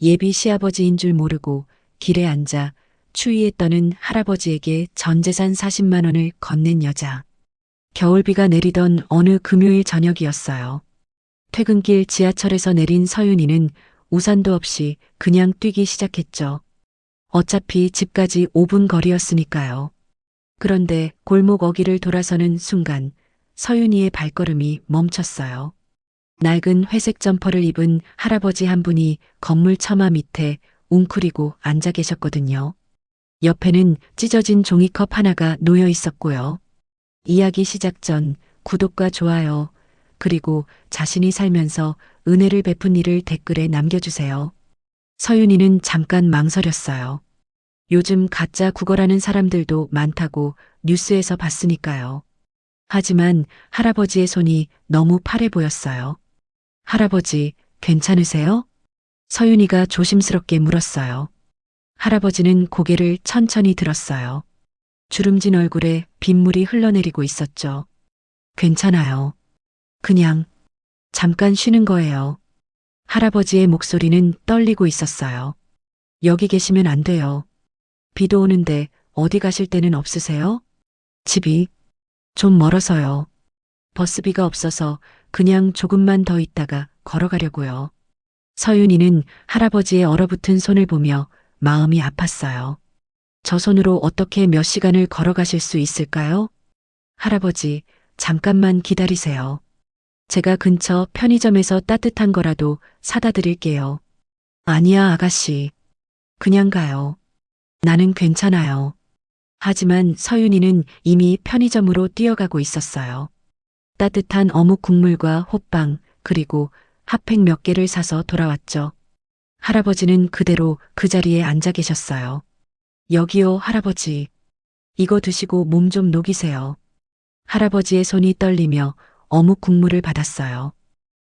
예비 시아버지인 줄 모르고 길에 앉아 추위에 떠는 할아버지에게 전 재산 40만 원을 건넨 여자. 겨울비가 내리던 어느 금요일 저녁이었어요. 퇴근길 지하철에서 내린 서윤이는 우산도 없이 그냥 뛰기 시작했죠. 어차피 집까지 5분 거리였으니까요. 그런데 골목 어귀를 돌아서는 순간 서윤이의 발걸음이 멈췄어요. 낡은 회색 점퍼를 입은 할아버지 한 분이 건물 처마 밑에 웅크리고 앉아 계셨거든요. 옆에는 찢어진 종이컵 하나가 놓여 있었고요. 이야기 시작 전 구독과 좋아요, 그리고 자신이 살면서 은혜를 베푼 일을 댓글에 남겨주세요. 서윤이는 잠깐 망설였어요. 요즘 가짜 국어라는 사람들도 많다고 뉴스에서 봤으니까요. 하지만 할아버지의 손이 너무 파래 보였어요. 할아버지, 괜찮으세요? 서윤이가 조심스럽게 물었어요. 할아버지는 고개를 천천히 들었어요. 주름진 얼굴에 빗물이 흘러내리고 있었죠. 괜찮아요. 그냥 잠깐 쉬는 거예요. 할아버지의 목소리는 떨리고 있었어요. 여기 계시면 안 돼요. 비도 오는데 어디 가실 데는 없으세요? 집이 좀 멀어서요. 버스비가 없어서 그냥 조금만 더 있다가 걸어가려고요. 서윤이는 할아버지의 얼어붙은 손을 보며 마음이 아팠어요. 저 손으로 어떻게 몇 시간을 걸어가실 수 있을까요? 할아버지, 잠깐만 기다리세요. 제가 근처 편의점에서 따뜻한 거라도 사다 드릴게요. 아니야, 아가씨. 그냥 가요. 나는 괜찮아요. 하지만 서윤이는 이미 편의점으로 뛰어가고 있었어요. 따뜻한 어묵 국물과 호빵, 그리고 핫팩 몇 개를 사서 돌아왔죠. 할아버지는 그대로 그 자리에 앉아 계셨어요. 여기요, 할아버지. 이거 드시고 몸 좀 녹이세요. 할아버지의 손이 떨리며 어묵 국물을 받았어요.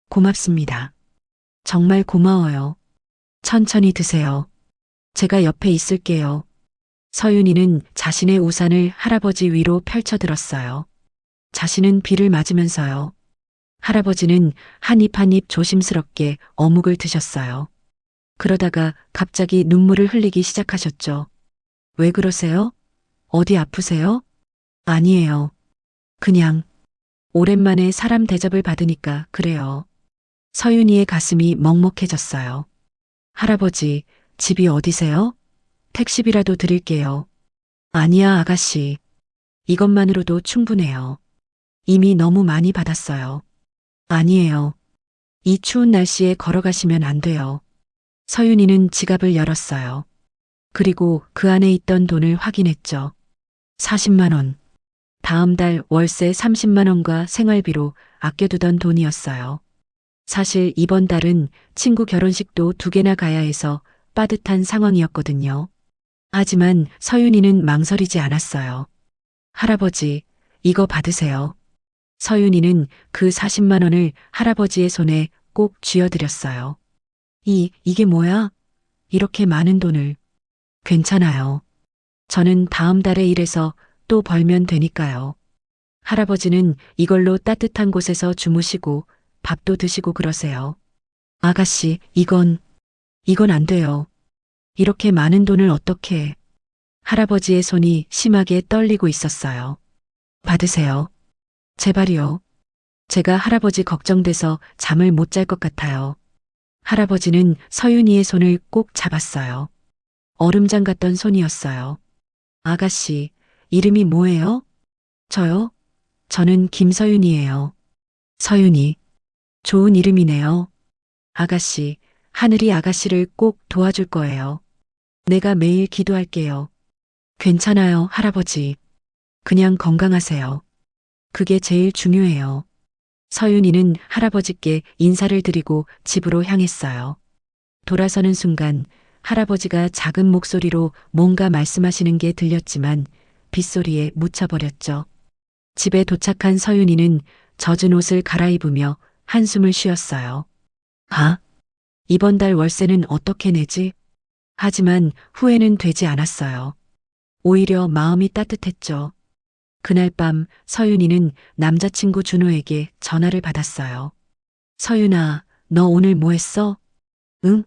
고맙습니다. 정말 고마워요. 천천히 드세요. 제가 옆에 있을게요. 서윤이는 자신의 우산을 할아버지 위로 펼쳐들었어요. 자신은 비를 맞으면서요. 할아버지는 한 입 한 입 조심스럽게 어묵을 드셨어요. 그러다가 갑자기 눈물을 흘리기 시작하셨죠. 왜 그러세요? 어디 아프세요? 아니에요. 그냥 오랜만에 사람 대접을 받으니까 그래요. 서윤이의 가슴이 먹먹해졌어요. 할아버지, 집이 어디세요? 택시비라도 드릴게요. 아니야, 아가씨. 이것만으로도 충분해요. 이미 너무 많이 받았어요. 아니에요. 이 추운 날씨에 걸어가시면 안 돼요. 서윤이는 지갑을 열었어요. 그리고 그 안에 있던 돈을 확인했죠. 40만 원. 다음 달 월세 30만 원과 생활비로 아껴두던 돈이었어요. 사실 이번 달은 친구 결혼식도 2개나 가야 해서 빠듯한 상황이었거든요. 하지만 서윤이는 망설이지 않았어요. 할아버지, 이거 받으세요. 서윤이는 그 40만 원을 할아버지의 손에 꼭 쥐어드렸어요. 이게 뭐야? 이렇게 많은 돈을. 괜찮아요. 저는 다음 달에 일해서 또 벌면 되니까요. 할아버지는 이걸로 따뜻한 곳에서 주무시고 밥도 드시고 그러세요. 아가씨, 이건 안 돼요. 이렇게 많은 돈을 어떻게. 할아버지의 손이 심하게 떨리고 있었어요. 받으세요. 제발이요. 제가 할아버지 걱정돼서 잠을 못 잘 것 같아요. 할아버지는 서윤이의 손을 꼭 잡았어요. 얼음장 같던 손이었어요. 아가씨, 이름이 뭐예요? 저요? 저는 김서윤이에요. 서윤이. 좋은 이름이네요. 아가씨, 하늘이 아가씨를 꼭 도와줄 거예요. 내가 매일 기도할게요. 괜찮아요, 할아버지. 그냥 건강하세요. 그게 제일 중요해요. 서윤이는 할아버지께 인사를 드리고 집으로 향했어요. 돌아서는 순간 할아버지가 작은 목소리로 뭔가 말씀하시는 게 들렸지만 빗소리에 묻혀버렸죠. 집에 도착한 서윤이는 젖은 옷을 갈아입으며 한숨을 쉬었어요. 아, 이번 달 월세는 어떻게 내지? 하지만 후회는 되지 않았어요. 오히려 마음이 따뜻했죠. 그날 밤 서윤이는 남자친구 준호에게 전화를 받았어요. 서윤아, 너 오늘 뭐 했어? 응?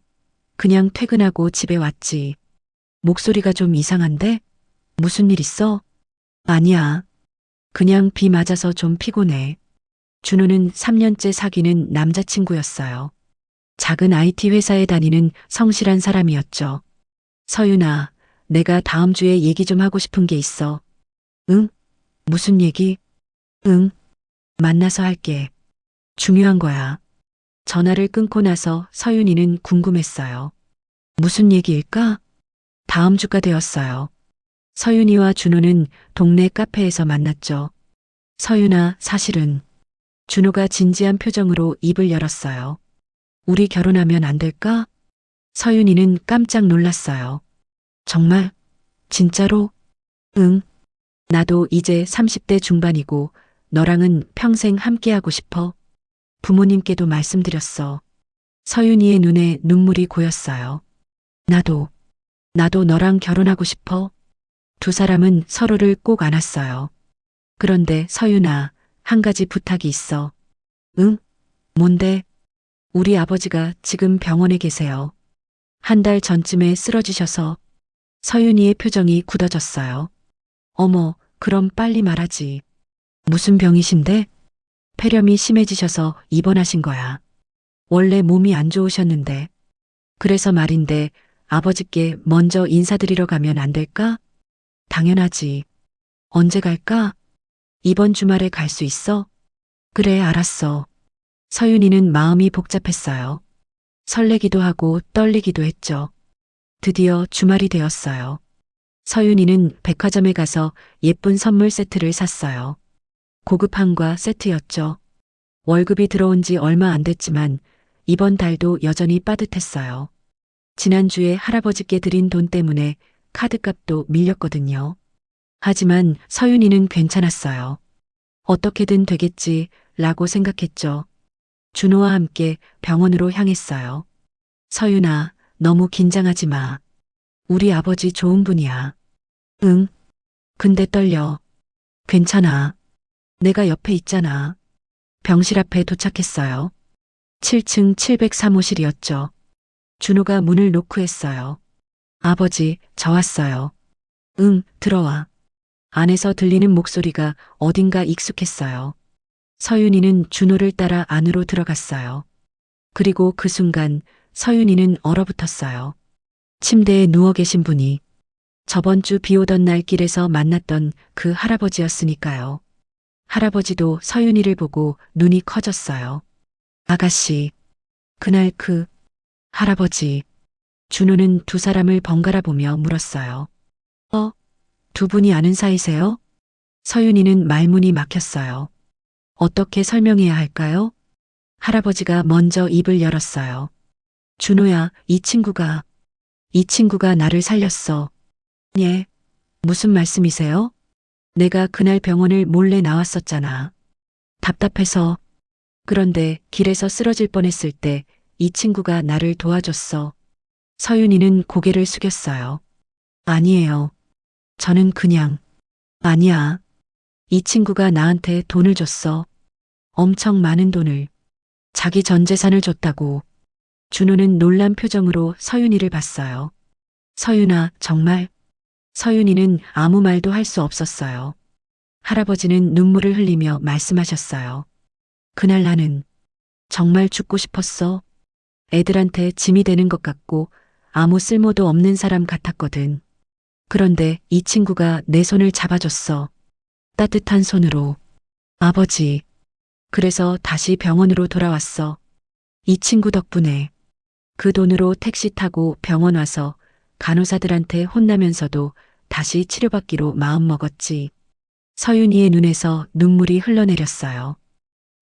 그냥 퇴근하고 집에 왔지. 목소리가 좀 이상한데? 무슨 일 있어? 아니야. 그냥 비 맞아서 좀 피곤해. 준호는 3년째 사귀는 남자친구였어요. 작은 IT 회사에 다니는 성실한 사람이었죠. 서윤아, 내가 다음 주에 얘기 좀 하고 싶은 게 있어. 응? 무슨 얘기? 응, 만나서 할게. 중요한 거야. 전화를 끊고 나서 서윤이는 궁금했어요. 무슨 얘기일까? 다음 주가 되었어요. 서윤이와 준호는 동네 카페에서 만났죠. 서윤아, 사실은 준호가 진지한 표정으로 입을 열었어요. 우리 결혼하면 안 될까? 서윤이는 깜짝 놀랐어요. 정말? 진짜로? 응. 나도 이제 30대 중반이고 너랑은 평생 함께하고 싶어. 부모님께도 말씀드렸어. 서윤이의 눈에 눈물이 고였어요. 나도, 나도 너랑 결혼하고 싶어. 두 사람은 서로를 꼭 안았어요. 그런데 서윤아, 한 가지 부탁이 있어. 응? 뭔데? 우리 아버지가 지금 병원에 계세요. 한 달 전쯤에 쓰러지셔서 서윤이의 표정이 굳어졌어요. 어머, 그럼 빨리 말하지. 무슨 병이신데? 폐렴이 심해지셔서 입원하신 거야. 원래 몸이 안 좋으셨는데. 그래서 말인데 아버지께 먼저 인사드리러 가면 안 될까? 당연하지. 언제 갈까? 이번 주말에 갈 수 있어? 그래, 알았어. 서윤이는 마음이 복잡했어요. 설레기도 하고 떨리기도 했죠. 드디어 주말이 되었어요. 서윤이는 백화점에 가서 예쁜 선물 세트를 샀어요. 고급 한과 세트였죠. 월급이 들어온 지 얼마 안 됐지만 이번 달도 여전히 빠듯했어요. 지난주에 할아버지께 드린 돈 때문에 카드값도 밀렸거든요. 하지만 서윤이는 괜찮았어요. 어떻게든 되겠지 라고 생각했죠. 준호와 함께 병원으로 향했어요. 서윤아, 너무 긴장하지 마. 우리 아버지 좋은 분이야. 응, 근데 떨려. 괜찮아. 내가 옆에 있잖아. 병실 앞에 도착했어요. 7층 703호실이었죠. 준호가 문을 노크했어요. 아버지, 저 왔어요. 응, 들어와. 안에서 들리는 목소리가 어딘가 익숙했어요. 서윤이는 준호를 따라 안으로 들어갔어요. 그리고 그 순간 서윤이는 얼어붙었어요. 침대에 누워 계신 분이 저번 주 비 오던 날 길에서 만났던 그 할아버지였으니까요. 할아버지도 서윤이를 보고 눈이 커졌어요. 아가씨, 그날 그 할아버지. 준호는 두 사람을 번갈아 보며 물었어요. 두 분이 아는 사이세요? 서윤이는 말문이 막혔어요. 어떻게 설명해야 할까요? 할아버지가 먼저 입을 열었어요. 준호야, 이 친구가 나를 살렸어. 예, 무슨 말씀이세요? 내가 그날 병원을 몰래 나왔었잖아. 답답해서. 그런데 길에서 쓰러질 뻔했을 때 이 친구가 나를 도와줬어. 서윤이는 고개를 숙였어요. 아니에요. 저는 그냥. 아니야. 이 친구가 나한테 돈을 줬어. 엄청 많은 돈을. 자기 전 재산을 줬다고. 준호는 놀란 표정으로 서윤이를 봤어요. 서윤아, 정말? 서윤이는 아무 말도 할 수 없었어요. 할아버지는 눈물을 흘리며 말씀하셨어요. 그날 나는 정말 죽고 싶었어. 애들한테 짐이 되는 것 같고 아무 쓸모도 없는 사람 같았거든. 그런데 이 친구가 내 손을 잡아줬어. 따뜻한 손으로. 아버지. 그래서 다시 병원으로 돌아왔어. 이 친구 덕분에. 그 돈으로 택시 타고 병원 와서 간호사들한테 혼나면서도 다시 치료받기로 마음먹었지. 서윤이의 눈에서 눈물이 흘러내렸어요.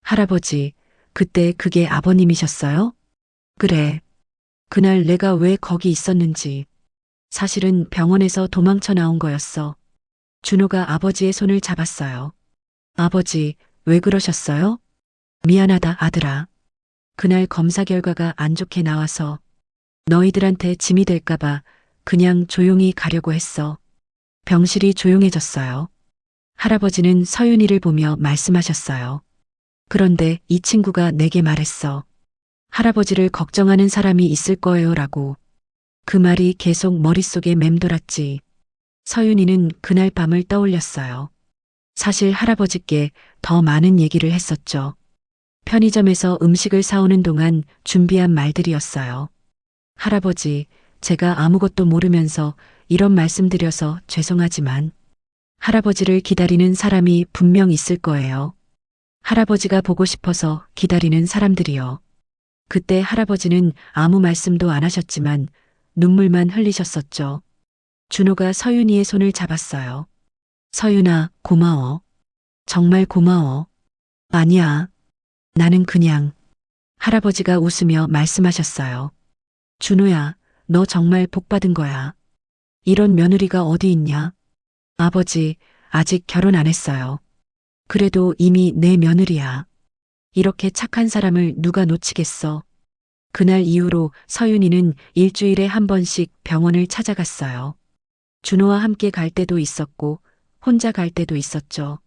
할아버지, 그때 그게 아버님이셨어요? 그래. 그날 내가 왜 거기 있었는지. 사실은 병원에서 도망쳐 나온 거였어. 준호가 아버지의 손을 잡았어요. 아버지, 왜 그러셨어요? 미안하다, 아들아. 그날 검사 결과가 안 좋게 나와서 너희들한테 짐이 될까봐 그냥 조용히 가려고 했어. 병실이 조용해졌어요. 할아버지는 서윤이를 보며 말씀하셨어요. 그런데 이 친구가 내게 말했어. 할아버지를 걱정하는 사람이 있을 거예요 라고. 그 말이 계속 머릿속에 맴돌았지. 서윤이는 그날 밤을 떠올렸어요. 사실 할아버지께 더 많은 얘기를 했었죠. 편의점에서 음식을 사오는 동안 준비한 말들이었어요. 할아버지, 제가 아무것도 모르면서 이런 말씀드려서 죄송하지만 할아버지를 기다리는 사람이 분명 있을 거예요. 할아버지가 보고 싶어서 기다리는 사람들이요. 그때 할아버지는 아무 말씀도 안 하셨지만 눈물만 흘리셨었죠. 준호가 서윤이의 손을 잡았어요. 서윤아, 고마워. 정말 고마워. 아니야. 나는 그냥. 할아버지가 웃으며 말씀하셨어요. 준호야, 너 정말 복 받은 거야. 이런 며느리가 어디 있냐? 아버지, 아직 결혼 안 했어요. 그래도 이미 내 며느리야. 이렇게 착한 사람을 누가 놓치겠어. 그날 이후로 서윤이는 일주일에 한 번씩 병원을 찾아갔어요. 준호와 함께 갈 때도 있었고 혼자 갈 때도 있었죠.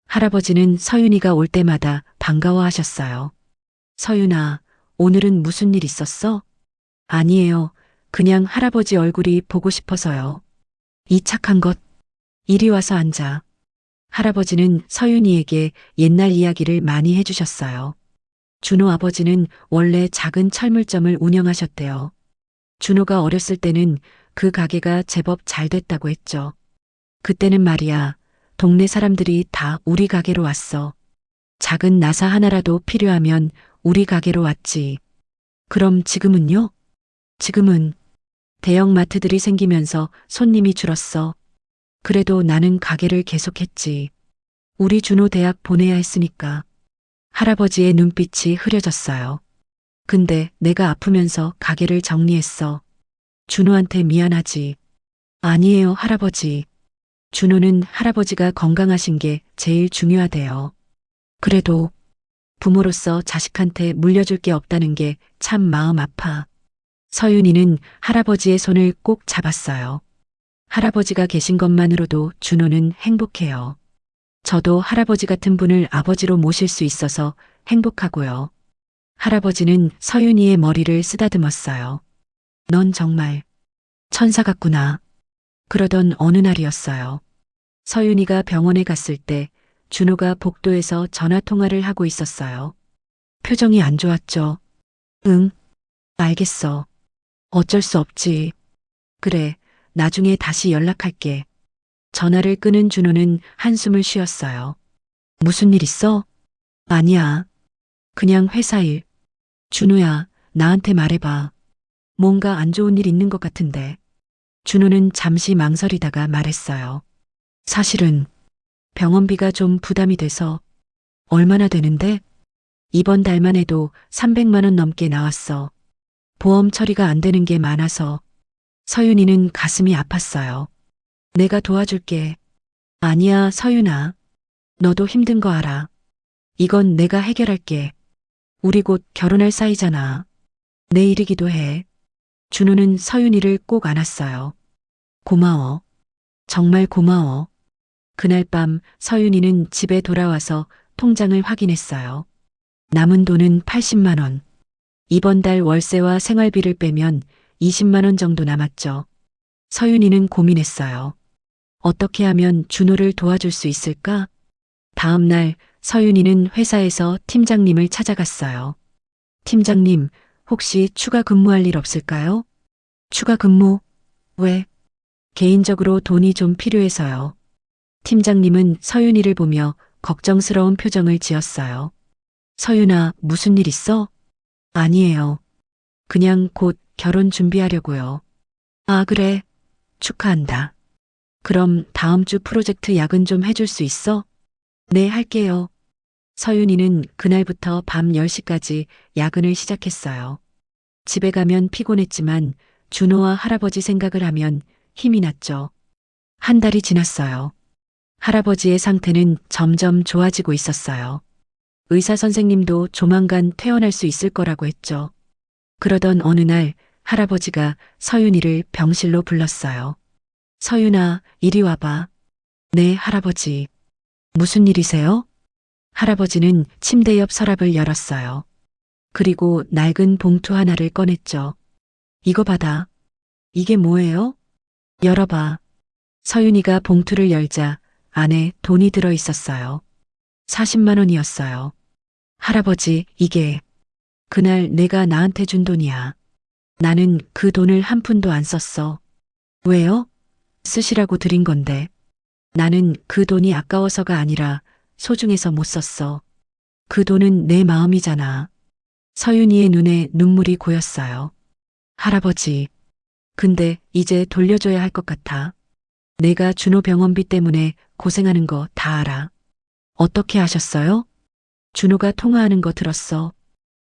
할아버지는 서윤이가 올 때마다 반가워하셨어요. 서윤아, 오늘은 무슨 일 있었어? 아니에요. 그냥 할아버지 얼굴이 보고 싶어서요. 이 착한 것, 이리 와서 앉아. 할아버지는 서윤이에게 옛날 이야기를 많이 해주셨어요. 준호 아버지는 원래 작은 철물점을 운영하셨대요. 준호가 어렸을 때는 그 가게가 제법 잘 됐다고 했죠. 그때는 말이야, 동네 사람들이 다 우리 가게로 왔어. 작은 나사 하나라도 필요하면 우리 가게로 왔지. 그럼 지금은요? 지금은 대형 마트들이 생기면서 손님이 줄었어. 그래도 나는 가게를 계속했지. 우리 준호 대학 보내야 했으니까. 할아버지의 눈빛이 흐려졌어요. 근데 내가 아프면서 가게를 정리했어. 준호한테 미안하지. 아니에요, 할아버지. 준호는 할아버지가 건강하신 게 제일 중요하대요. 그래도 부모로서 자식한테 물려줄 게 없다는 게 참 마음 아파. 서윤이는 할아버지의 손을 꼭 잡았어요. 할아버지가 계신 것만으로도 준호는 행복해요. 저도 할아버지 같은 분을 아버지로 모실 수 있어서 행복하고요. 할아버지는 서윤이의 머리를 쓰다듬었어요. 넌 정말 천사 같구나. 그러던 어느 날이었어요. 서윤이가 병원에 갔을 때 준호가 복도에서 전화 통화를 하고 있었어요. 표정이 안 좋았죠. 응, 알겠어. 어쩔 수 없지. 그래, 나중에 다시 연락할게. 전화를 끊은 준호는 한숨을 쉬었어요. 무슨 일 있어? 아니야. 그냥 회사 일. 준호야, 나한테 말해봐. 뭔가 안 좋은 일 있는 것 같은데. 준호는 잠시 망설이다가 말했어요. 사실은 병원비가 좀 부담이 돼서. 얼마나 되는데? 이번 달만 해도 300만 원 넘게 나왔어. 보험 처리가 안 되는 게 많아서. 서윤이는 가슴이 아팠어요. 내가 도와줄게. 아니야, 서윤아. 너도 힘든 거 알아. 이건 내가 해결할게. 우리 곧 결혼할 사이잖아. 내 일이기도 해. 준호는 서윤이를 꼭 안았어요. 고마워. 정말 고마워. 그날 밤 서윤이는 집에 돌아와서 통장을 확인했어요. 남은 돈은 80만 원. 이번 달 월세와 생활비를 빼면 20만 원 정도 남았죠. 서윤이는 고민했어요. 어떻게 하면 준호를 도와줄 수 있을까? 다음 날 서윤이는 회사에서 팀장님을 찾아갔어요. 팀장님, 혹시 추가 근무할 일 없을까요? 추가 근무? 왜? 개인적으로 돈이 좀 필요해서요. 팀장님은 서윤이를 보며 걱정스러운 표정을 지었어요. 서윤아, 무슨 일 있어? 아니에요. 그냥 곧 결혼 준비하려고요. 아, 그래. 축하한다. 그럼 다음 주 프로젝트 야근 좀 해줄 수 있어? 네, 할게요. 서윤이는 그날부터 밤 10시까지 야근을 시작했어요. 집에 가면 피곤했지만 준호와 할아버지 생각을 하면 힘이 났죠. 한 달이 지났어요. 할아버지의 상태는 점점 좋아지고 있었어요. 의사 선생님도 조만간 퇴원할 수 있을 거라고 했죠. 그러던 어느 날 할아버지가 서윤이를 병실로 불렀어요. 서윤아, 이리 와봐. 네, 할아버지. 무슨 일이세요? 할아버지는 침대 옆 서랍을 열었어요. 그리고 낡은 봉투 하나를 꺼냈죠. 이거 받아. 이게 뭐예요? 열어봐. 서윤이가 봉투를 열자 안에 돈이 들어 있었어요. 40만 원이었어요. 할아버지, 이게 그날 내가 나한테 준 돈이야. 나는 그 돈을 한 푼도 안 썼어. 왜요? 쓰시라고 드린 건데. 나는 그 돈이 아까워서가 아니라 소중해서 못 썼어. 그 돈은 내 마음이잖아. 서윤이의 눈에 눈물이 고였어요. 할아버지, 근데 이제 돌려줘야 할 것 같아. 내가 준호 병원비 때문에 고생하는 거 다 알아. 어떻게 하셨어요? 준호가 통화하는 거 들었어.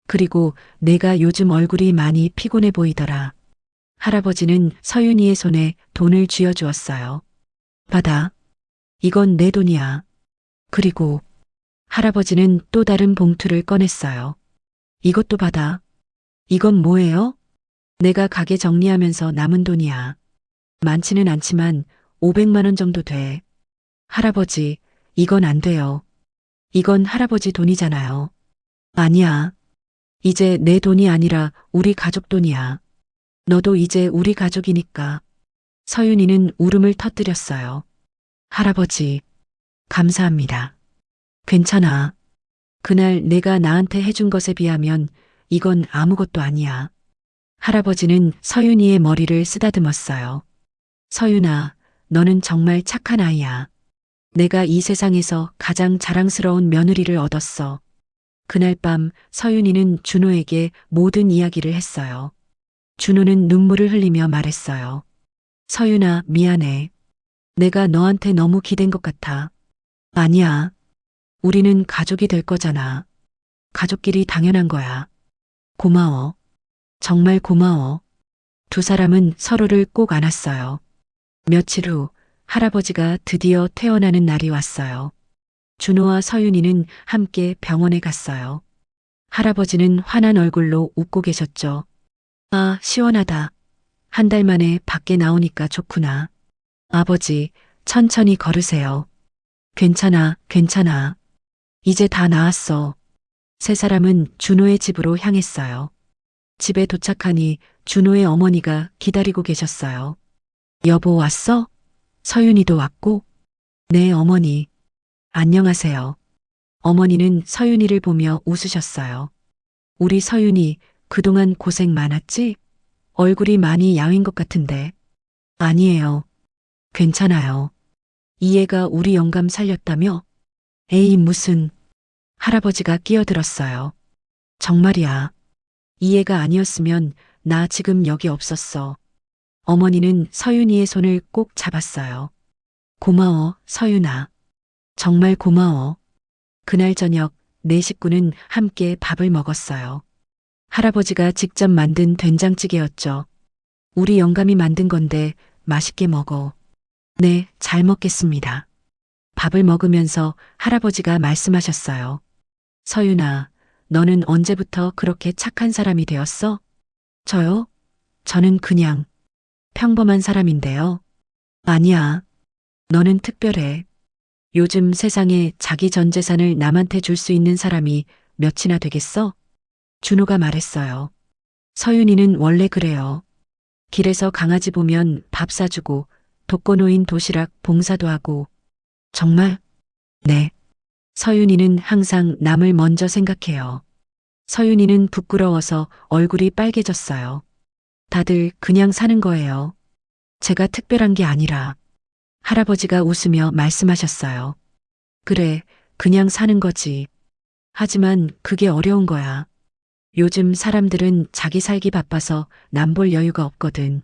그리고 내가 요즘 얼굴이 많이 피곤해 보이더라. 할아버지는 서윤이의 손에 돈을 쥐어주었어요. 받아. 이건 내 돈이야. 그리고 할아버지는 또 다른 봉투를 꺼냈어요. 이것도 받아. 이건 뭐예요? 내가 가게 정리하면서 남은 돈이야. 많지는 않지만 500만 원 정도 돼. 할아버지, 이건 안 돼요. 이건 할아버지 돈이잖아요. 아니야. 이제 내 돈이 아니라 우리 가족 돈이야. 너도 이제 우리 가족이니까. 서윤이는 울음을 터뜨렸어요. 할아버지, 감사합니다. 괜찮아. 그날 내가 나한테 해준 것에 비하면 이건 아무것도 아니야. 할아버지는 서윤이의 머리를 쓰다듬었어요. 서윤아, 너는 정말 착한 아이야. 내가 이 세상에서 가장 자랑스러운 며느리를 얻었어. 그날 밤 서윤이는 준호에게 모든 이야기를 했어요. 준호는 눈물을 흘리며 말했어요. 서윤아, 미안해. 내가 너한테 너무 기댄 것 같아. 아니야. 우리는 가족이 될 거잖아. 가족끼리 당연한 거야. 고마워. 정말 고마워. 두 사람은 서로를 꼭 안았어요. 며칠 후 할아버지가 드디어 퇴원하는 날이 왔어요. 준호와 서윤이는 함께 병원에 갔어요. 할아버지는 환한 얼굴로 웃고 계셨죠. 아, 시원하다. 한 달 만에 밖에 나오니까 좋구나. 아버지, 천천히 걸으세요. 괜찮아, 괜찮아. 이제 다 나았어. 세 사람은 준호의 집으로 향했어요. 집에 도착하니 준호의 어머니가 기다리고 계셨어요. 여보 왔어? 서윤이도 왔고? 네, 어머니. 안녕하세요. 어머니는 서윤이를 보며 웃으셨어요. 우리 서윤이 그동안 고생 많았지? 얼굴이 많이 야윈 것 같은데. 아니에요. 괜찮아요. 이 애가 우리 영감 살렸다며? 에이, 무슨. 할아버지가 끼어들었어요. 정말이야. 이 애가 아니었으면 나 지금 여기 없었어. 어머니는 서윤이의 손을 꼭 잡았어요. 고마워, 서윤아. 정말 고마워. 그날 저녁 네 식구는 함께 밥을 먹었어요. 할아버지가 직접 만든 된장찌개였죠. 우리 영감이 만든 건데 맛있게 먹어. 네, 잘 먹겠습니다. 밥을 먹으면서 할아버지가 말씀하셨어요. 서윤아, 너는 언제부터 그렇게 착한 사람이 되었어? 저요? 저는 그냥 평범한 사람인데요. 아니야. 너는 특별해. 요즘 세상에 자기 전 재산을 남한테 줄 수 있는 사람이 몇이나 되겠어? 준호가 말했어요. 서윤이는 원래 그래요. 길에서 강아지 보면 밥 사주고 독거노인 도시락 봉사도 하고. 정말? 네. 서윤이는 항상 남을 먼저 생각해요. 서윤이는 부끄러워서 얼굴이 빨개졌어요. 다들 그냥 사는 거예요. 제가 특별한 게 아니라. 할아버지가 웃으며 말씀하셨어요. 그래, 그냥 사는 거지. 하지만 그게 어려운 거야. 요즘 사람들은 자기 살기 바빠서 남 볼 여유가 없거든.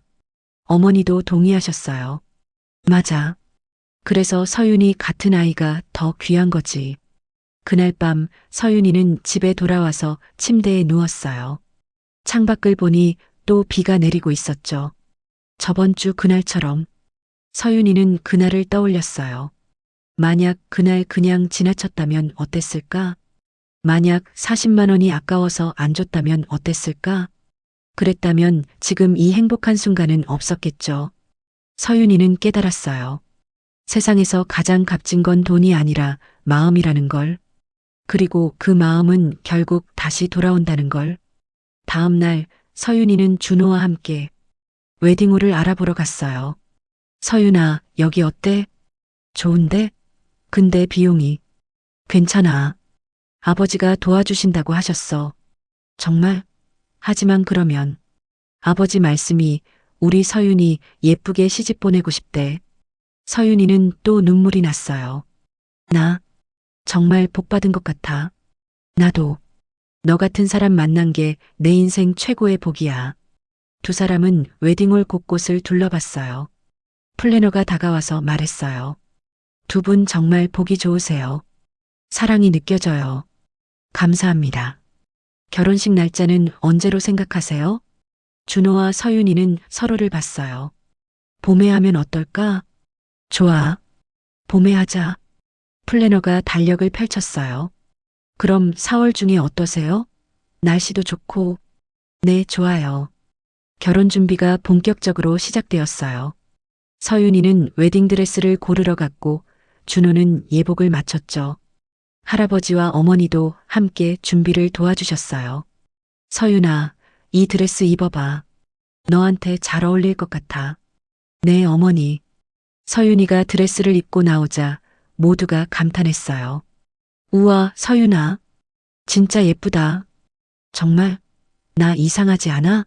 어머니도 동의하셨어요. 맞아. 그래서 서윤이 같은 아이가 더 귀한 거지. 그날 밤 서윤이는 집에 돌아와서 침대에 누웠어요. 창밖을 보니 또 비가 내리고 있었죠. 저번 주 그날처럼. 서윤이는 그날을 떠올렸어요. 만약 그날 그냥 지나쳤다면 어땠을까? 만약 40만 원이 아까워서 안 줬다면 어땠을까? 그랬다면 지금 이 행복한 순간은 없었겠죠. 서윤이는 깨달았어요. 세상에서 가장 값진 건 돈이 아니라 마음이라는 걸. 그리고 그 마음은 결국 다시 돌아온다는 걸. 다음 날 서윤이는 준호와 함께 웨딩홀을 알아보러 갔어요. 서윤아, 여기 어때? 좋은데? 근데 비용이. 괜찮아. 아버지가 도와주신다고 하셨어. 정말? 하지만 그러면 아버지 말씀이 우리 서윤이 예쁘게 시집 보내고 싶대. 서윤이는 또 눈물이 났어요. 나 정말 복 받은 것 같아. 나도 너 같은 사람 만난 게 내 인생 최고의 복이야. 두 사람은 웨딩홀 곳곳을 둘러봤어요. 플래너가 다가와서 말했어요. 두 분 정말 보기 좋으세요. 사랑이 느껴져요. 감사합니다. 결혼식 날짜는 언제로 생각하세요? 준호와 서윤이는 서로를 봤어요. 봄에 하면 어떨까? 좋아. 봄에 하자. 플래너가 달력을 펼쳤어요. 그럼 4월 중에 어떠세요? 날씨도 좋고. 네, 좋아요. 결혼 준비가 본격적으로 시작되었어요. 서윤이는 웨딩드레스를 고르러 갔고 준호는 예복을 마쳤죠. 할아버지와 어머니도 함께 준비를 도와주셨어요. 서윤아, 이 드레스 입어봐. 너한테 잘 어울릴 것 같아. 네, 어머니. 서윤이가 드레스를 입고 나오자 모두가 감탄했어요. 우와, 서윤아. 진짜 예쁘다. 정말? 나 이상하지 않아?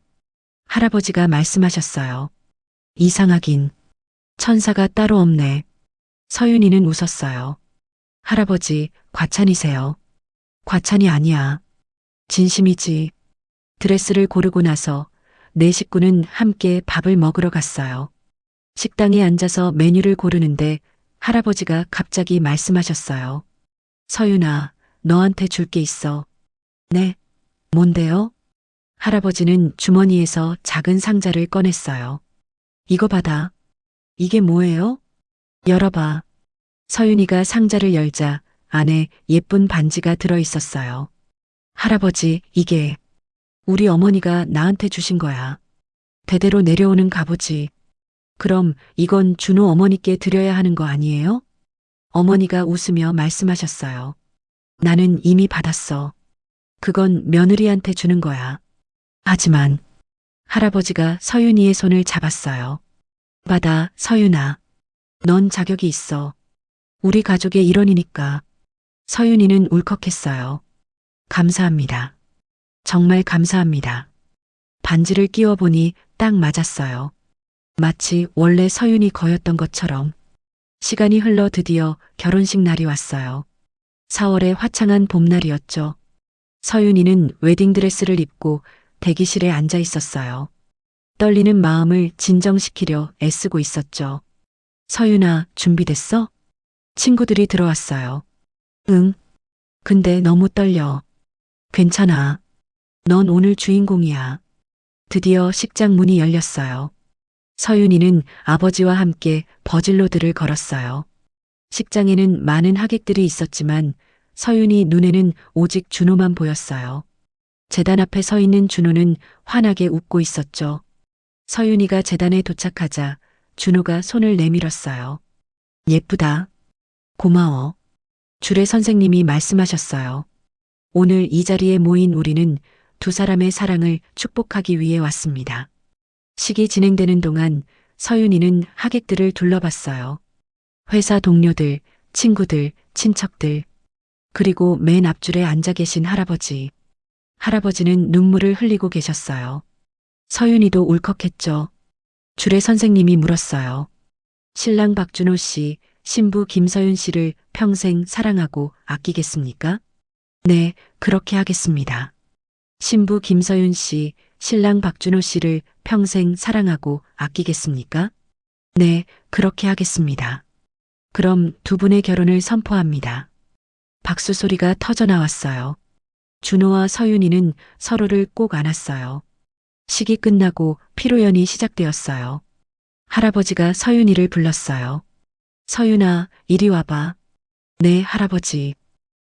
할아버지가 말씀하셨어요. 이상하긴. 천사가 따로 없네. 서윤이는 웃었어요. 할아버지, 과찬이세요. 과찬이 아니야. 진심이지. 드레스를 고르고 나서 네 식구는 함께 밥을 먹으러 갔어요. 식당에 앉아서 메뉴를 고르는데 할아버지가 갑자기 말씀하셨어요. 서윤아, 너한테 줄 게 있어. 네? 뭔데요? 할아버지는 주머니에서 작은 상자를 꺼냈어요. 이거 받아. 이게 뭐예요? 열어봐. 서윤이가 상자를 열자 안에 예쁜 반지가 들어 있었어요. 할아버지, 이게 우리 어머니가 나한테 주신 거야. 대대로 내려오는 갑오지. 그럼 이건 준호 어머니께 드려야 하는 거 아니에요? 어머니가 웃으며 말씀하셨어요. 나는 이미 받았어. 그건 며느리한테 주는 거야. 하지만 할아버지가 서윤이의 손을 잡았어요. 받아, 서윤아. 넌 자격이 있어. 우리 가족의 일원이니까. 서윤이는 울컥했어요. 감사합니다. 정말 감사합니다. 반지를 끼워보니 딱 맞았어요. 마치 원래 서윤이 거였던 것처럼. 시간이 흘러 드디어 결혼식 날이 왔어요. 4월의 화창한 봄날이었죠. 서윤이는 웨딩드레스를 입고 대기실에 앉아 있었어요. 떨리는 마음을 진정시키려 애쓰고 있었죠. 서윤아, 준비됐어? 친구들이 들어왔어요. 응. 근데 너무 떨려. 괜찮아. 넌 오늘 주인공이야. 드디어 식장 문이 열렸어요. 서윤이는 아버지와 함께 버질로드를 걸었어요. 식장에는 많은 하객들이 있었지만 서윤이 눈에는 오직 준호만 보였어요. 제단 앞에 서 있는 준호는 환하게 웃고 있었죠. 서윤이가 제단에 도착하자 준호가 손을 내밀었어요. 예쁘다. 고마워. 주례 선생님이 말씀하셨어요. 오늘 이 자리에 모인 우리는 두 사람의 사랑을 축복하기 위해 왔습니다. 식이 진행되는 동안 서윤이는 하객들을 둘러봤어요. 회사 동료들, 친구들, 친척들, 그리고 맨 앞줄에 앉아 계신 할아버지. 할아버지는 눈물을 흘리고 계셨어요. 서윤이도 울컥했죠. 주례 선생님이 물었어요. 신랑 박준호 씨, 신부 김서윤 씨를 평생 사랑하고 아끼겠습니까? 네, 그렇게 하겠습니다. 신부 김서윤 씨, 신랑 박준호 씨를 평생 사랑하고 아끼겠습니까? 네, 그렇게 하겠습니다. 그럼 두 분의 결혼을 선포합니다. 박수 소리가 터져 나왔어요. 준호와 서윤이는 서로를 꼭 안았어요. 식이 끝나고 피로연이 시작되었어요. 할아버지가 서윤이를 불렀어요. 서윤아, 이리 와봐. 네, 할아버지.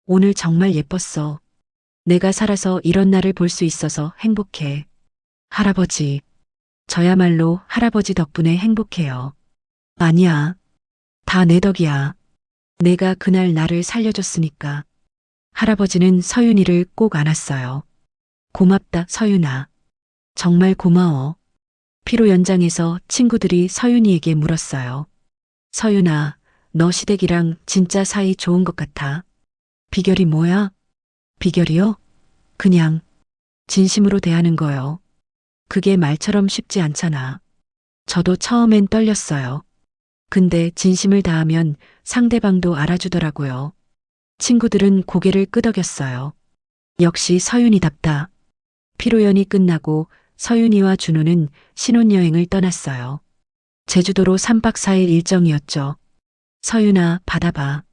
오늘 정말 예뻤어. 내가 살아서 이런 날을 볼 수 있어서 행복해. 할아버지. 저야말로 할아버지 덕분에 행복해요. 아니야. 다 내 덕이야. 내가 그날 나를 살려줬으니까. 할아버지는 서윤이를 꼭 안았어요. 고맙다, 서윤아. 정말 고마워. 피로 연장에서 친구들이 서윤이에게 물었어요. 서윤아, 너 시댁이랑 진짜 사이 좋은 것 같아. 비결이 뭐야? 비결이요? 그냥 진심으로 대하는 거요. 그게 말처럼 쉽지 않잖아. 저도 처음엔 떨렸어요. 근데 진심을 다하면 상대방도 알아주더라고요. 친구들은 고개를 끄덕였어요. 역시 서윤이답다. 피로연이 끝나고 서윤이와 준호는 신혼여행을 떠났어요. 제주도로 3박 4일 일정이었죠. 서윤아, 바다 봐.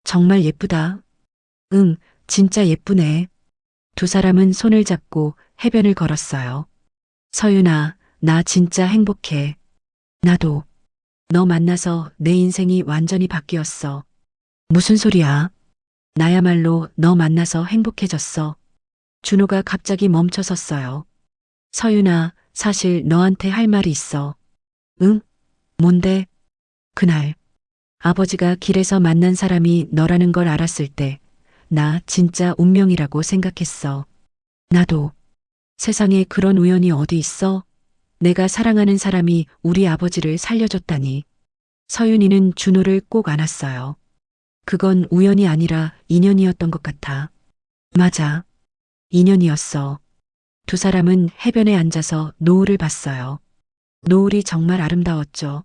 정말 예쁘다. 응, 진짜 예쁘네. 두 사람은 손을 잡고 해변을 걸었어요. 서윤아, 나 진짜 행복해. 나도. 너 만나서 내 인생이 완전히 바뀌었어. 무슨 소리야? 나야말로 너 만나서 행복해졌어. 준호가 갑자기 멈춰 섰어요. 서윤아, 사실 너한테 할 말이 있어. 응? 뭔데? 그날, 아버지가 길에서 만난 사람이 너라는 걸 알았을 때, 나 진짜 운명이라고 생각했어. 나도. 세상에 그런 우연이 어디 있어? 내가 사랑하는 사람이 우리 아버지를 살려줬다니. 서윤이는 준호를 꼭 안았어요. 그건 우연이 아니라 인연이었던 것 같아. 맞아. 인연이었어. 두 사람은 해변에 앉아서 노을을 봤어요. 노을이 정말 아름다웠죠.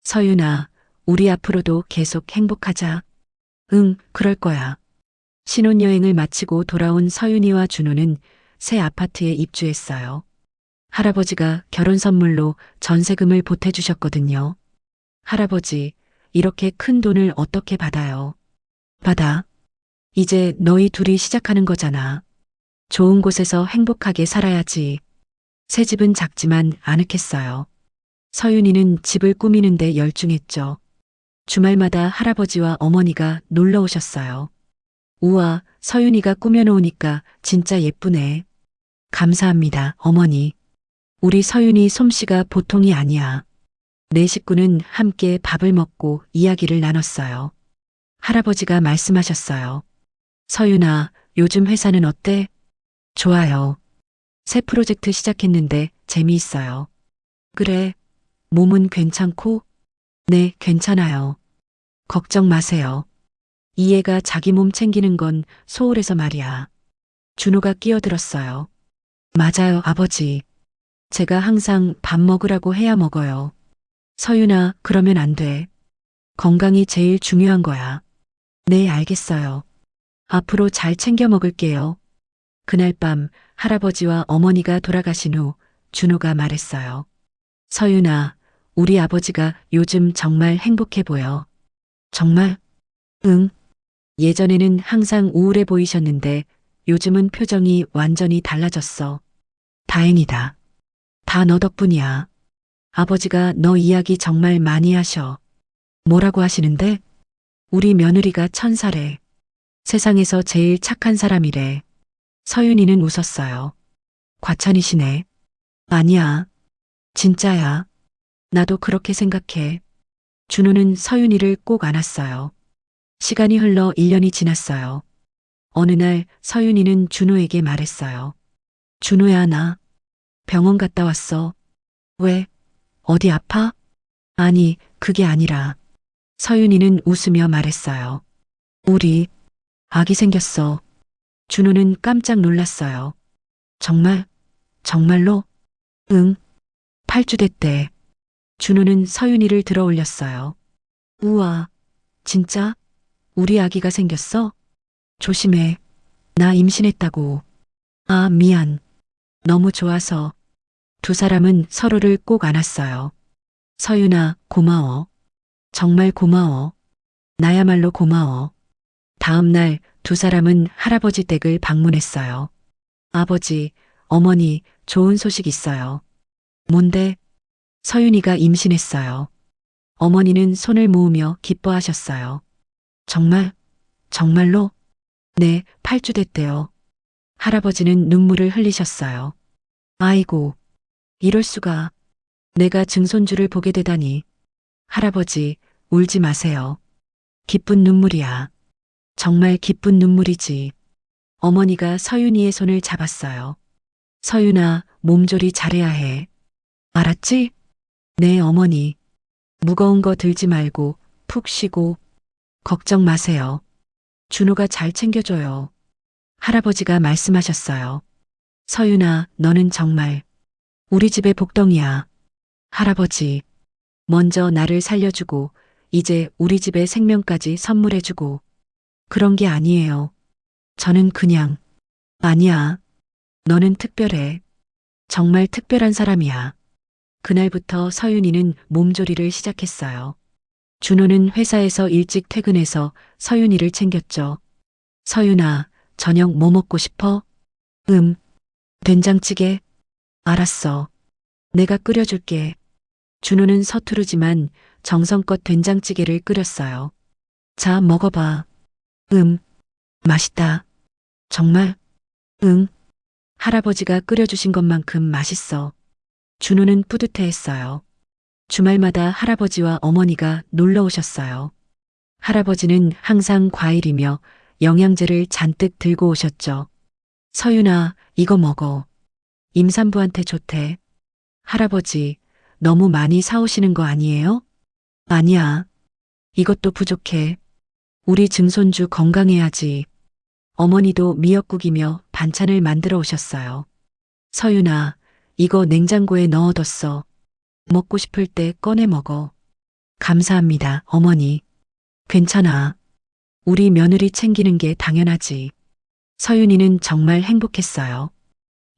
서윤아, 우리 앞으로도 계속 행복하자. 응, 그럴 거야. 신혼여행을 마치고 돌아온 서윤이와 준호는 새 아파트에 입주했어요. 할아버지가 결혼 선물로 전세금을 보태주셨거든요. 할아버지, 이렇게 큰 돈을 어떻게 받아요? 받아. 이제 너희 둘이 시작하는 거잖아. 좋은 곳에서 행복하게 살아야지. 새 집은 작지만 아늑했어요. 서윤이는 집을 꾸미는데 열중했죠. 주말마다 할아버지와 어머니가 놀러 오셨어요. 우와, 서윤이가 꾸며놓으니까 진짜 예쁘네. 감사합니다, 어머니. 우리 서윤이 솜씨가 보통이 아니야. 네 식구는 함께 밥을 먹고 이야기를 나눴어요. 할아버지가 말씀하셨어요. 서윤아, 요즘 회사는 어때? 좋아요. 새 프로젝트 시작했는데 재미있어요. 그래, 몸은 괜찮고? 네, 괜찮아요. 걱정 마세요. 이해가 자기 몸 챙기는 건 소홀해서 말이야. 준호가 끼어들었어요. 맞아요, 아버지. 제가 항상 밥 먹으라고 해야 먹어요. 서윤아, 그러면 안 돼. 건강이 제일 중요한 거야. 네, 알겠어요. 앞으로 잘 챙겨 먹을게요. 그날 밤 할아버지와 어머니가 돌아가신 후 준호가 말했어요. 서윤아, 우리 아버지가 요즘 정말 행복해 보여. 정말? 응. 예전에는 항상 우울해 보이셨는데 요즘은 표정이 완전히 달라졌어. 다행이다. 다 너 덕분이야. 아버지가 너 이야기 정말 많이 하셔. 뭐라고 하시는데? 우리 며느리가 천사래. 세상에서 제일 착한 사람이래. 서윤이는 웃었어요. 과찬이시네. 아니야. 진짜야. 나도 그렇게 생각해. 준호는 서윤이를 꼭 안았어요. 시간이 흘러 1년이 지났어요. 어느 날 서윤이는 준호에게 말했어요. 준호야, 나 병원 갔다 왔어. 왜? 어디 아파? 아니, 그게 아니라. 서윤이는 웃으며 말했어요. 우리 아기 생겼어. 준호는 깜짝 놀랐어요. 정말? 정말로? 응. 8주 됐대. 준호는 서윤이를 들어 올렸어요. 우와, 진짜? 우리 아기가 생겼어? 조심해. 나 임신했다고. 아, 미안. 너무 좋아서. 두 사람은 서로를 꼭 안았어요. 서윤아, 고마워. 정말 고마워. 나야말로 고마워. 다음 날 두 사람은 할아버지 댁을 방문했어요. 아버지, 어머니, 좋은 소식 있어요. 뭔데? 서윤이가 임신했어요. 어머니는 손을 모으며 기뻐하셨어요. 정말? 정말로? 네, 8주 됐대요. 할아버지는 눈물을 흘리셨어요. 아이고, 이럴 수가. 내가 증손주를 보게 되다니. 할아버지, 울지 마세요. 기쁜 눈물이야. 정말 기쁜 눈물이지. 어머니가 서윤이의 손을 잡았어요. 서윤아, 몸조리 잘해야 해. 알았지? 네, 어머니. 무거운 거 들지 말고 푹 쉬고 걱정 마세요. 준호가 잘 챙겨줘요. 할아버지가 말씀하셨어요. 서윤아, 너는 정말 우리 집의 복덩이야. 할아버지, 먼저 나를 살려주고 이제 우리 집의 생명까지 선물해주고 그런 게 아니에요. 저는 그냥 아니야. 너는 특별해. 정말 특별한 사람이야. 그날부터 서윤이는 몸조리를 시작했어요. 준호는 회사에서 일찍 퇴근해서 서윤이를 챙겼죠. 서윤아, 저녁 뭐 먹고 싶어? 된장찌개? 알았어. 내가 끓여줄게. 준호는 서투르지만 정성껏 된장찌개를 끓였어요. 자, 먹어봐. 음, 맛있다. 정말? 응. 할아버지가 끓여주신 것만큼 맛있어. 준호는 뿌듯해했어요. 주말마다 할아버지와 어머니가 놀러 오셨어요. 할아버지는 항상 과일이며 영양제를 잔뜩 들고 오셨죠. 서윤아, 이거 먹어. 임산부한테 좋대. 할아버지, 너무 많이 사오시는 거 아니에요? 아니야. 이것도 부족해. 우리 증손주 건강해야지. 어머니도 미역국이며 반찬을 만들어 오셨어요. 서윤아, 이거 냉장고에 넣어뒀어. 먹고 싶을 때 꺼내 먹어. 감사합니다, 어머니. 괜찮아. 우리 며느리 챙기는 게 당연하지. 서윤이는 정말 행복했어요.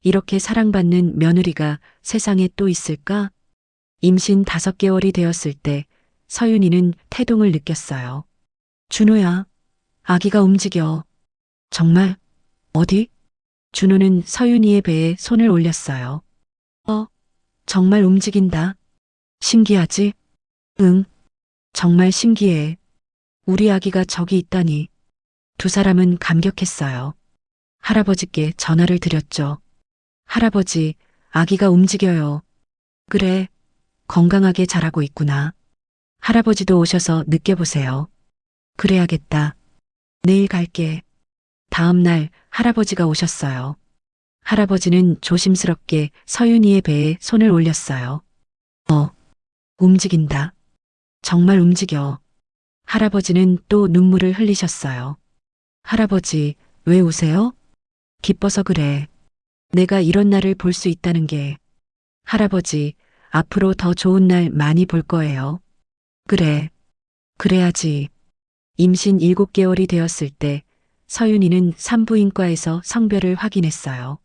이렇게 사랑받는 며느리가 세상에 또 있을까? 임신 5개월이 되었을 때 서윤이는 태동을 느꼈어요. 준호야, 아기가 움직여. 정말? 어디? 준호는 서윤이의 배에 손을 올렸어요. 정말 움직인다. 신기하지? 응, 정말 신기해. 우리 아기가 저기 있다니. 두 사람은 감격했어요. 할아버지께 전화를 드렸죠. 할아버지, 아기가 움직여요. 그래, 건강하게 자라고 있구나. 할아버지도 오셔서 느껴보세요. 그래야겠다. 내일 갈게. 다음 날 할아버지가 오셨어요. 할아버지는 조심스럽게 서윤이의 배에 손을 올렸어요. 움직인다. 정말 움직여. 할아버지는 또 눈물을 흘리셨어요. 할아버지, 왜 우세요? 기뻐서 그래. 내가 이런 날을 볼 수 있다는 게. 할아버지, 앞으로 더 좋은 날 많이 볼 거예요. 그래. 그래야지. 임신 7개월이 되었을 때 서윤이는 산부인과에서 성별을 확인했어요.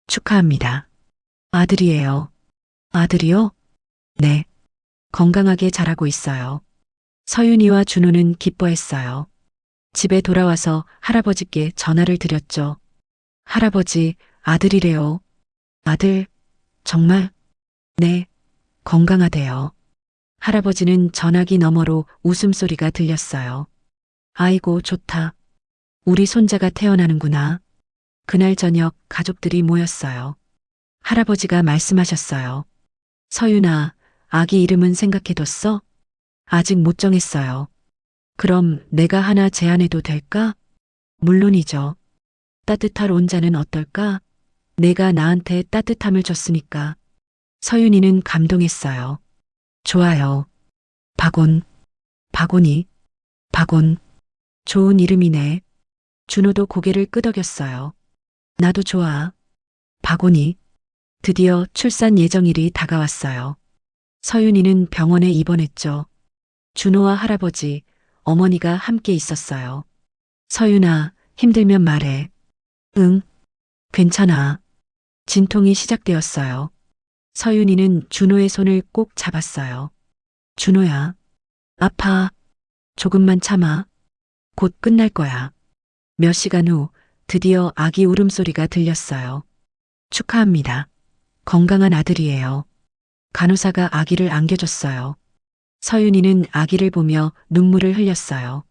축하합니다. 아들이에요. 아들이요? 네. 건강하게 자라고 있어요. 서윤이와 준호는 기뻐했어요. 집에 돌아와서 할아버지께 전화를 드렸죠. 할아버지, 아들이래요. 아들, 정말? 네, 건강하대요. 할아버지는 전화기 너머로 웃음소리가 들렸어요. 아이고, 좋다. 우리 손자가 태어나는구나. 그날 저녁 가족들이 모였어요. 할아버지가 말씀하셨어요. 서윤아, 아기 이름은 생각해뒀어? 아직 못 정했어요. 그럼 내가 하나 제안해도 될까? 물론이죠. 따뜻할 온자는 어떨까? 내가 나한테 따뜻함을 줬으니까. 서윤이는 감동했어요. 좋아요. 박온. 박온이. 박온. 좋은 이름이네. 준호도 고개를 끄덕였어요. 나도 좋아. 박온이. 드디어 출산 예정일이 다가왔어요. 서윤이는 병원에 입원했죠. 준호와 할아버지, 어머니가 함께 있었어요. 서윤아, 힘들면 말해. 응, 괜찮아. 진통이 시작되었어요. 서윤이는 준호의 손을 꼭 잡았어요. 준호야, 아파. 조금만 참아. 곧 끝날 거야. 몇 시간 후 드디어 아기 울음소리가 들렸어요. 축하합니다. 건강한 아들이에요. 간호사가 아기를 안겨줬어요. 서윤이는 아기를 보며 눈물을 흘렸어요.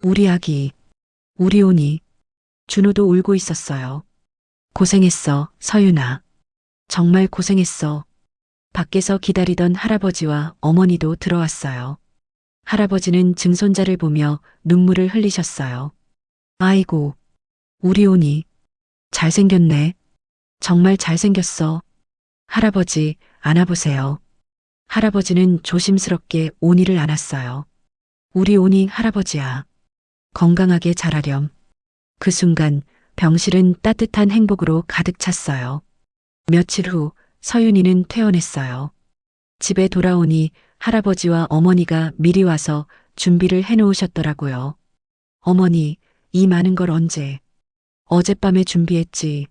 우리 아기, 우리 온이. 준호도 울고 있었어요. 고생했어, 서윤아. 정말 고생했어. 밖에서 기다리던 할아버지와 어머니도 들어왔어요. 할아버지는 증손자를 보며 눈물을 흘리셨어요. 아이고, 우리 온이. 잘생겼네. 정말 잘생겼어. 할아버지, 안아보세요. 할아버지는 조심스럽게 온이를 안았어요. 우리 온이 할아버지야. 건강하게 자라렴. 그 순간 병실은 따뜻한 행복으로 가득 찼어요. 며칠 후 서윤이는 퇴원했어요. 집에 돌아오니 할아버지와 어머니가 미리 와서 준비를 해놓으셨더라고요. 어머니, 이 많은 걸 언제? 어젯밤에 준비했지.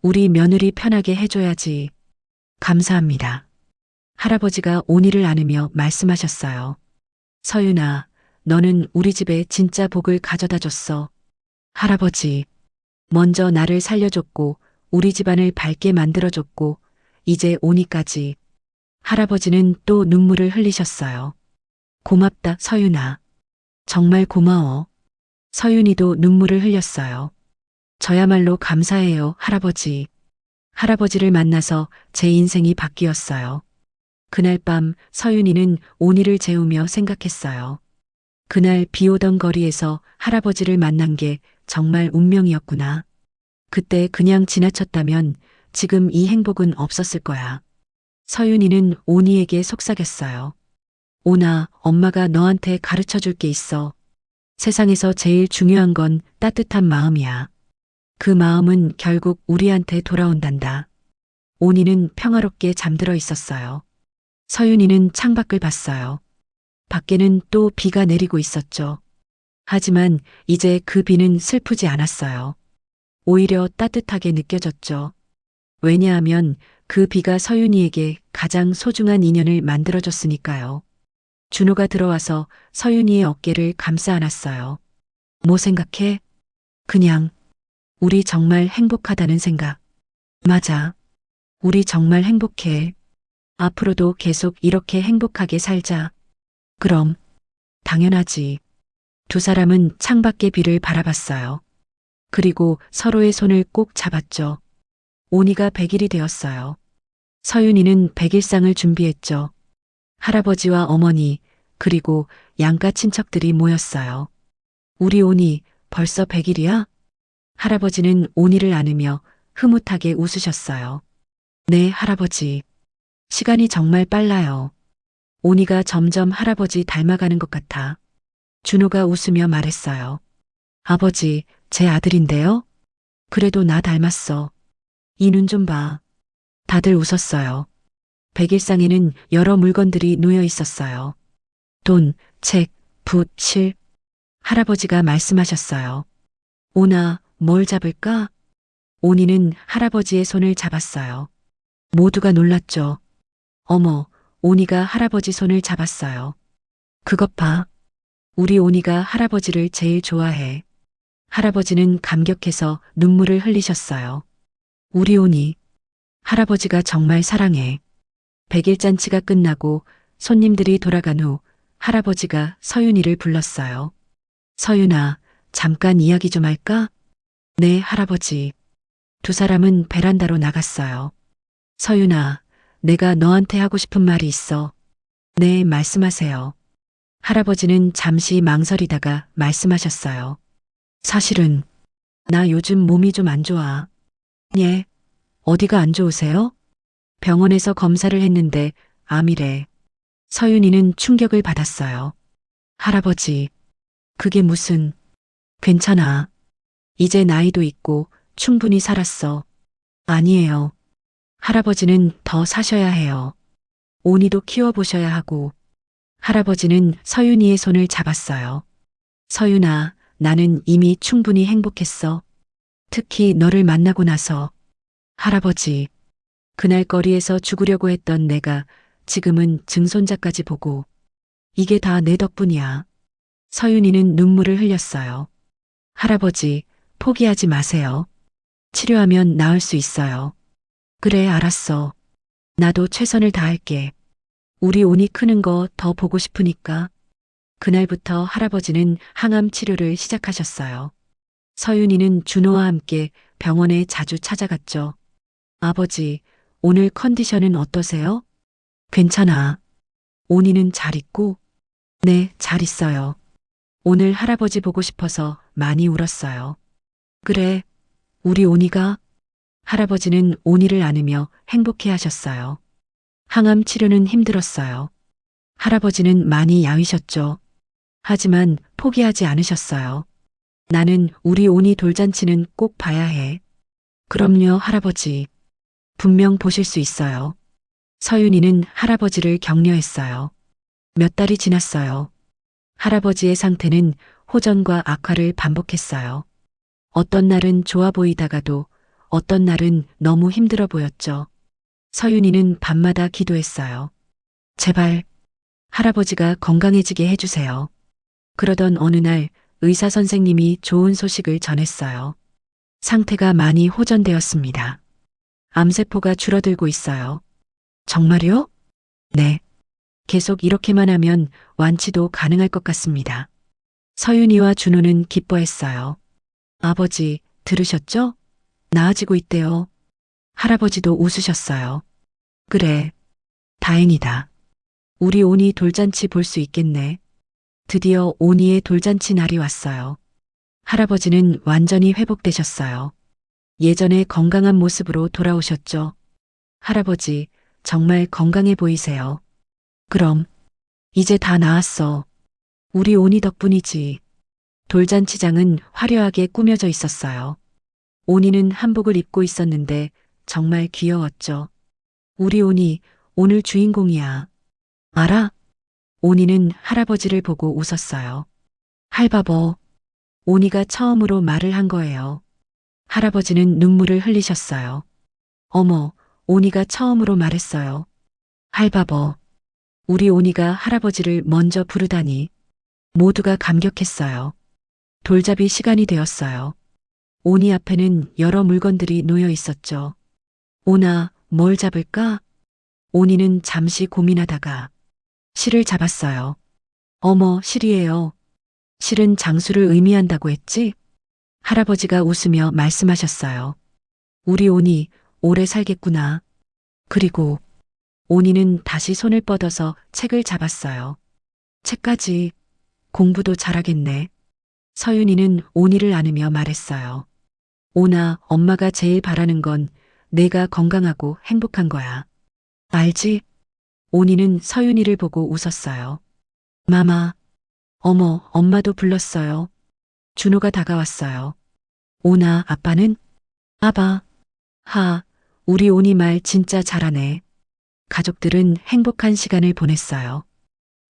우리 며느리 편하게 해줘야지. 감사합니다. 할아버지가 온이를 안으며 말씀하셨어요. 서윤아, 너는 우리 집에 진짜 복을 가져다 줬어. 할아버지, 먼저 나를 살려줬고, 우리 집안을 밝게 만들어줬고, 이제 온이까지. 할아버지는 또 눈물을 흘리셨어요. 고맙다, 서윤아. 정말 고마워. 서윤이도 눈물을 흘렸어요. 저야말로 감사해요, 할아버지. 할아버지를 만나서 제 인생이 바뀌었어요. 그날 밤 서윤이는 온이를 재우며 생각했어요. 그날 비 오던 거리에서 할아버지를 만난 게 정말 운명이었구나. 그때 그냥 지나쳤다면 지금 이 행복은 없었을 거야. 서윤이는 온이에게 속삭였어요. 온아, 엄마가 너한테 가르쳐 줄 게 있어. 세상에서 제일 중요한 건 따뜻한 마음이야. 그 마음은 결국 우리한테 돌아온단다. 온이는 평화롭게 잠들어 있었어요. 서윤이는 창밖을 봤어요. 밖에는 또 비가 내리고 있었죠. 하지만 이제 그 비는 슬프지 않았어요. 오히려 따뜻하게 느껴졌죠. 왜냐하면 그 비가 서윤이에게 가장 소중한 인연을 만들어줬으니까요. 준호가 들어와서 서윤이의 어깨를 감싸 안았어요. 뭐 생각해? 그냥 우리 정말 행복하다는 생각. 맞아. 우리 정말 행복해. 앞으로도 계속 이렇게 행복하게 살자. 그럼. 당연하지. 두 사람은 창밖의 비를 바라봤어요. 그리고 서로의 손을 꼭 잡았죠. 온이가 100일이 되었어요. 서윤이는 100일상을 준비했죠. 할아버지와 어머니, 그리고 양가 친척들이 모였어요. 우리 온이 벌써 100일이야? 할아버지는 온이를 안으며 흐뭇하게 웃으셨어요. 네, 할아버지. 시간이 정말 빨라요. 온이가 점점 할아버지 닮아가는 것 같아. 준호가 웃으며 말했어요. 아버지, 제 아들인데요? 그래도 나 닮았어. 이 눈 좀 봐. 다들 웃었어요. 백일상에는 여러 물건들이 놓여 있었어요. 돈, 책, 붓, 실. 할아버지가 말씀하셨어요. 온아, 뭘 잡을까? 온이는 할아버지의 손을 잡았어요. 모두가 놀랐죠. 어머, 온이가 할아버지 손을 잡았어요. 그것 봐. 우리 온이가 할아버지를 제일 좋아해. 할아버지는 감격해서 눈물을 흘리셨어요. 우리 온이. 할아버지가 정말 사랑해. 100일 잔치가 끝나고 손님들이 돌아간 후 할아버지가 서윤이를 불렀어요. 서윤아, 잠깐 이야기 좀 할까? 네, 할아버지. 두 사람은 베란다로 나갔어요. 서윤아, 내가 너한테 하고 싶은 말이 있어. 네, 말씀하세요. 할아버지는 잠시 망설이다가 말씀하셨어요. 사실은 나 요즘 몸이 좀 안 좋아. 예, 어디가 안 좋으세요? 병원에서 검사를 했는데 암이래. 서윤이는 충격을 받았어요. 할아버지, 그게 무슨... 괜찮아. 이제 나이도 있고 충분히 살았어. 아니에요. 할아버지는 더 사셔야 해요. 온이도 키워보셔야 하고. 할아버지는 서윤이의 손을 잡았어요. 서윤아, 나는 이미 충분히 행복했어. 특히 너를 만나고 나서. 할아버지, 그날 거리에서 죽으려고 했던 내가 지금은 증손자까지 보고. 이게 다 내 덕분이야. 서윤이는 눈물을 흘렸어요. 할아버지, 포기하지 마세요. 치료하면 나을 수 있어요. 그래, 알았어. 나도 최선을 다할게. 우리 온이 크는 거 더 보고 싶으니까. 그날부터 할아버지는 항암 치료를 시작하셨어요. 서윤이는 준호와 함께 병원에 자주 찾아갔죠. 아버지, 오늘 컨디션은 어떠세요? 괜찮아. 온이는 잘 있고? 네, 잘 있어요. 오늘 할아버지 보고 싶어서 많이 울었어요. 그래, 우리 온이가? 할아버지는 온이를 안으며 행복해 하셨어요. 항암 치료는 힘들었어요. 할아버지는 많이 야위셨죠. 하지만 포기하지 않으셨어요. 나는 우리 온이 돌잔치는 꼭 봐야 해. 그럼요, 할아버지. 분명 보실 수 있어요. 서윤이는 할아버지를 격려했어요. 몇 달이 지났어요. 할아버지의 상태는 호전과 악화를 반복했어요. 어떤 날은 좋아 보이다가도 어떤 날은 너무 힘들어 보였죠. 서윤이는 밤마다 기도했어요. 제발 할아버지가 건강해지게 해주세요. 그러던 어느 날 의사 선생님이 좋은 소식을 전했어요. 상태가 많이 호전되었습니다. 암세포가 줄어들고 있어요. 정말요? 네. 계속 이렇게만 하면 완치도 가능할 것 같습니다. 서윤이와 준호는 기뻐했어요. 아버지, 들으셨죠? 나아지고 있대요. 할아버지도 웃으셨어요. 그래. 다행이다. 우리 온이 돌잔치 볼 수 있겠네. 드디어 온이의 돌잔치 날이 왔어요. 할아버지는 완전히 회복되셨어요. 예전의 건강한 모습으로 돌아오셨죠. 할아버지, 정말 건강해 보이세요. 그럼, 이제 다 나았어. 우리 온이 덕분이지. 돌잔치장은 화려하게 꾸며져 있었어요. 온이는 한복을 입고 있었는데 정말 귀여웠죠. 우리 온이 오늘 주인공이야. 알아? 온이는 할아버지를 보고 웃었어요. 할바버, 온이가 처음으로 말을 한 거예요. 할아버지는 눈물을 흘리셨어요. 어머, 온이가 처음으로 말했어요. 할바버, 우리 온이가 할아버지를 먼저 부르다니. 모두가 감격했어요. 돌잡이 시간이 되었어요. 온이 앞에는 여러 물건들이 놓여 있었죠. 오나, 뭘 잡을까? 온이는 잠시 고민하다가 실을 잡았어요. 어머, 실이에요. 실은 장수를 의미한다고 했지? 할아버지가 웃으며 말씀하셨어요. 우리 온이 오래 살겠구나. 그리고 온이는 다시 손을 뻗어서 책을 잡았어요. 책까지 공부도 잘하겠네. 서윤이는 온이를 안으며 말했어요. 오나, 엄마가 제일 바라는 건 내가 건강하고 행복한 거야. 알지? 온이는 서윤이를 보고 웃었어요. 마마. 어머, 엄마도 불렀어요. 준호가 다가왔어요. 오나, 아빠는? 아바. 하, 우리 온이 말 진짜 잘하네. 가족들은 행복한 시간을 보냈어요.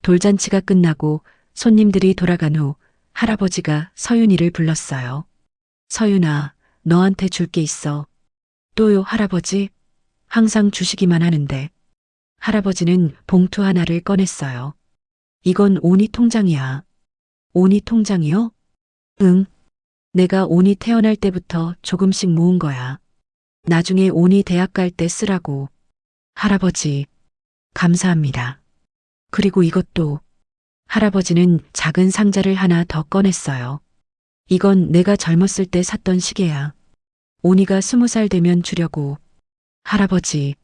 돌잔치가 끝나고 손님들이 돌아간 후 할아버지가 서윤이를 불렀어요. 서윤아, 너한테 줄 게 있어. 또요, 할아버지? 항상 주시기만 하는데. 할아버지는 봉투 하나를 꺼냈어요. 이건 온이 통장이야. 온이 통장이요? 응. 내가 온이 태어날 때부터 조금씩 모은 거야. 나중에 온이 대학 갈 때 쓰라고. 할아버지, 감사합니다. 그리고 이것도. 할아버지는 작은 상자를 하나 더 꺼냈어요. 이건 내가 젊었을 때 샀던 시계야. 온이가 20살 되면 주려고. 할아버지,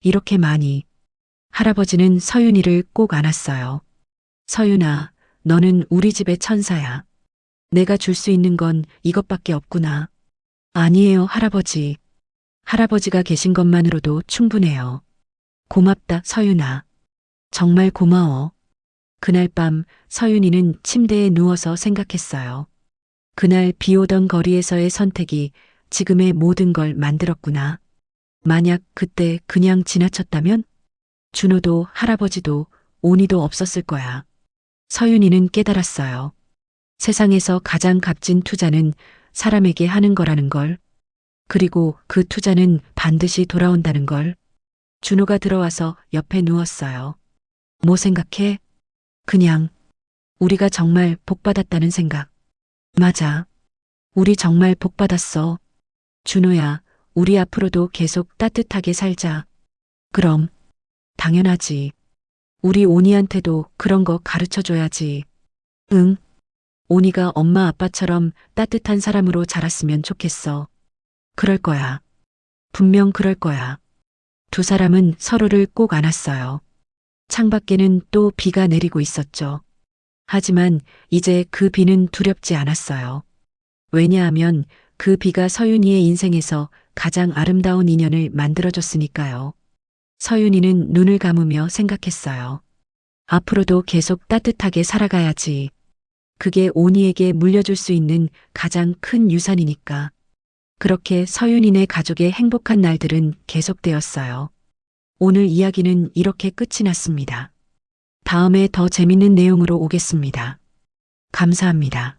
이렇게 많이. 할아버지는 서윤이를 꼭 안았어요. 서윤아, 너는 우리 집의 천사야. 내가 줄 수 있는 건 이것밖에 없구나. 아니에요, 할아버지. 할아버지가 계신 것만으로도 충분해요. 고맙다, 서윤아. 정말 고마워. 그날 밤 서윤이는 침대에 누워서 생각했어요. 그날 비 오던 거리에서의 선택이 지금의 모든 걸 만들었구나. 만약 그때 그냥 지나쳤다면? 준호도 할아버지도 온이도 없었을 거야. 서윤이는 깨달았어요. 세상에서 가장 값진 투자는 사람에게 하는 거라는 걸. 그리고 그 투자는 반드시 돌아온다는 걸. 준호가 들어와서 옆에 누웠어요. 뭐 생각해? 그냥 우리가 정말 복받았다는 생각. 맞아. 우리 정말 복받았어. 준호야, 우리 앞으로도 계속 따뜻하게 살자. 그럼, 당연하지. 우리 온이한테도 그런 거 가르쳐 줘야지. 응. 온이가 엄마 아빠처럼 따뜻한 사람으로 자랐으면 좋겠어. 그럴 거야. 분명 그럴 거야. 두 사람은 서로를 꼭 안았어요. 창밖에는 또 비가 내리고 있었죠. 하지만 이제 그 비는 두렵지 않았어요. 왜냐하면 그 비가 서윤이의 인생에서 가장 아름다운 인연을 만들어줬으니까요. 서윤이는 눈을 감으며 생각했어요. 앞으로도 계속 따뜻하게 살아가야지. 그게 온이에게 물려줄 수 있는 가장 큰 유산이니까. 그렇게 서윤이네 가족의 행복한 날들은 계속되었어요. 오늘 이야기는 이렇게 끝이 났습니다. 다음에 더 재밌는 내용으로 오겠습니다. 감사합니다.